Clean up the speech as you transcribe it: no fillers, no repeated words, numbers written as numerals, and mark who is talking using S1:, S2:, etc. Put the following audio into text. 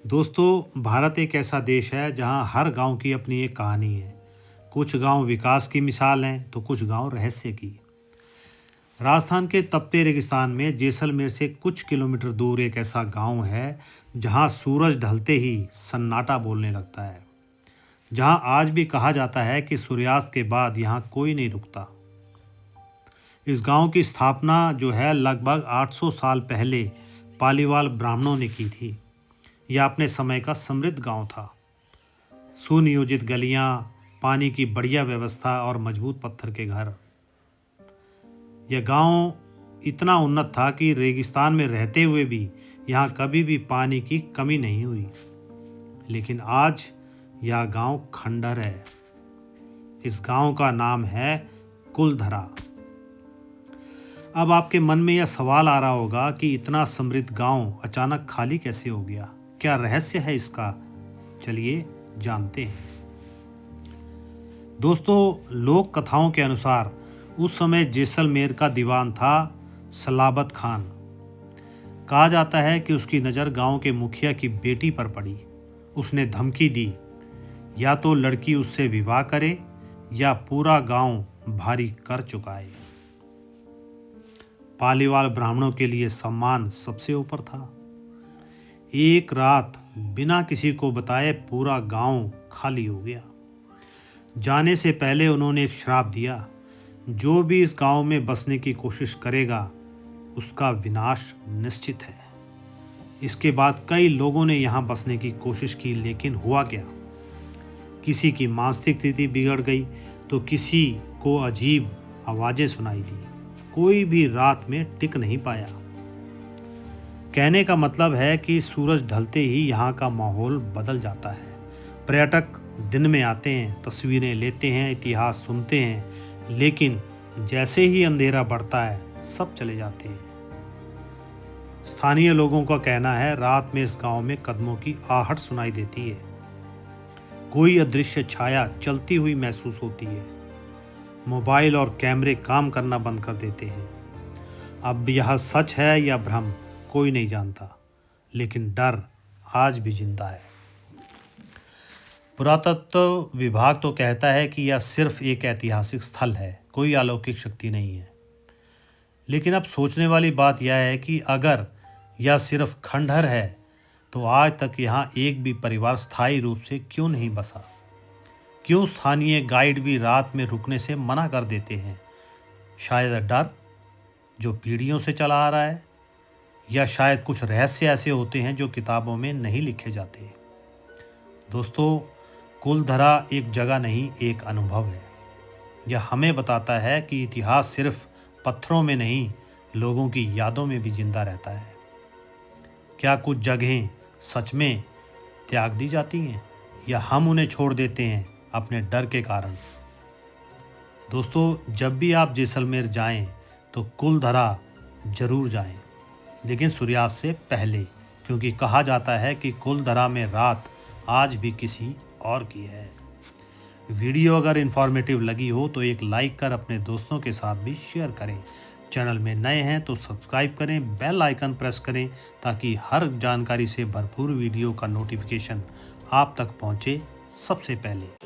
S1: दोस्तों, भारत एक ऐसा देश है जहां हर गांव की अपनी एक कहानी है। कुछ गांव विकास की मिसाल हैं तो कुछ गांव रहस्य की। राजस्थान के तपते रेगिस्तान में जैसलमेर से कुछ किलोमीटर दूर एक ऐसा गांव है जहां सूरज ढलते ही सन्नाटा बोलने लगता है। जहां आज भी कहा जाता है कि सूर्यास्त के बाद यहां कोई नहीं रुकता। इस गांव की स्थापना जो है लगभग 800 साल पहले पालीवाल ब्राह्मणों ने की थी। यह अपने समय का समृद्ध गांव था। सुनियोजित गलियां, पानी की बढ़िया व्यवस्था और मजबूत पत्थर के घर। यह गांव इतना उन्नत था कि रेगिस्तान में रहते हुए भी यहाँ कभी भी पानी की कमी नहीं हुई। लेकिन आज यह गांव खंडहर है। इस गांव का नाम है कुलधरा। अब आपके मन में यह सवाल आ रहा होगा कि इतना समृद्ध गांव अचानक खाली कैसे हो गया? क्या रहस्य है इसका? चलिए जानते हैं। दोस्तों, लोक कथाओं के अनुसार उस समय जैसलमेर का दीवान था सलाबत खान। कहा जाता है कि उसकी नज़र गांव के मुखिया की बेटी पर पड़ी। उसने धमकी दी, या तो लड़की उससे विवाह करे या पूरा गांव भारी कर चुकाए। पालीवाल ब्राह्मणों के लिए सम्मान सबसे ऊपर था। एक रात बिना किसी को बताए पूरा गांव खाली हो गया। जाने से पहले उन्होंने एक श्राप दिया, जो भी इस गांव में बसने की कोशिश करेगा उसका विनाश निश्चित है। इसके बाद कई लोगों ने यहाँ बसने की कोशिश की, लेकिन हुआ क्या? किसी की मानसिक स्थिति बिगड़ गई तो किसी को अजीब आवाज़ें सुनाई दी। कोई भी रात में टिक नहीं पाया। कहने का मतलब है कि सूरज ढलते ही यहाँ का माहौल बदल जाता है। पर्यटक दिन में आते हैं, तस्वीरें लेते हैं, इतिहास सुनते हैं, लेकिन जैसे ही अंधेरा बढ़ता है सब चले जाते हैं। स्थानीय लोगों का कहना है रात में इस गांव में कदमों की आहट सुनाई देती है। कोई अदृश्य छाया चलती हुई महसूस होती है। मोबाइल और कैमरे काम करना बंद कर देते हैं। अब यह सच है या भ्रम कोई नहीं जानता, लेकिन डर आज भी जिंदा है। पुरातत्व विभाग तो कहता है कि यह सिर्फ एक ऐतिहासिक स्थल है, कोई अलौकिक शक्ति नहीं है। लेकिन अब सोचने वाली बात यह है कि अगर यह सिर्फ खंडहर है तो आज तक यहाँ एक भी परिवार स्थायी रूप से क्यों नहीं बसा? क्यों स्थानीय गाइड भी रात में रुकने से मना कर देते हैं? शायद डर जो पीढ़ियों से चला आ रहा है, या शायद कुछ रहस्य ऐसे होते हैं जो किताबों में नहीं लिखे जाते। दोस्तों, कुलधरा एक जगह नहीं, एक अनुभव है। यह हमें बताता है कि इतिहास सिर्फ पत्थरों में नहीं, लोगों की यादों में भी जिंदा रहता है। क्या कुछ जगहें सच में त्याग दी जाती हैं, या हम उन्हें छोड़ देते हैं अपने डर के कारण? दोस्तों, जब भी आप जैसलमेर जाएं तो कुलधरा जरूर जाएं, लेकिन सूर्यास्त से पहले, क्योंकि कहा जाता है कि कुलधरा में रात आज भी किसी और की है। वीडियो अगर इन्फॉर्मेटिव लगी हो तो एक लाइक कर अपने दोस्तों के साथ भी शेयर करें। चैनल में नए हैं तो सब्सक्राइब करें, बेल आइकन प्रेस करें ताकि हर जानकारी से भरपूर वीडियो का नोटिफिकेशन आप तक पहुंचे सबसे पहले।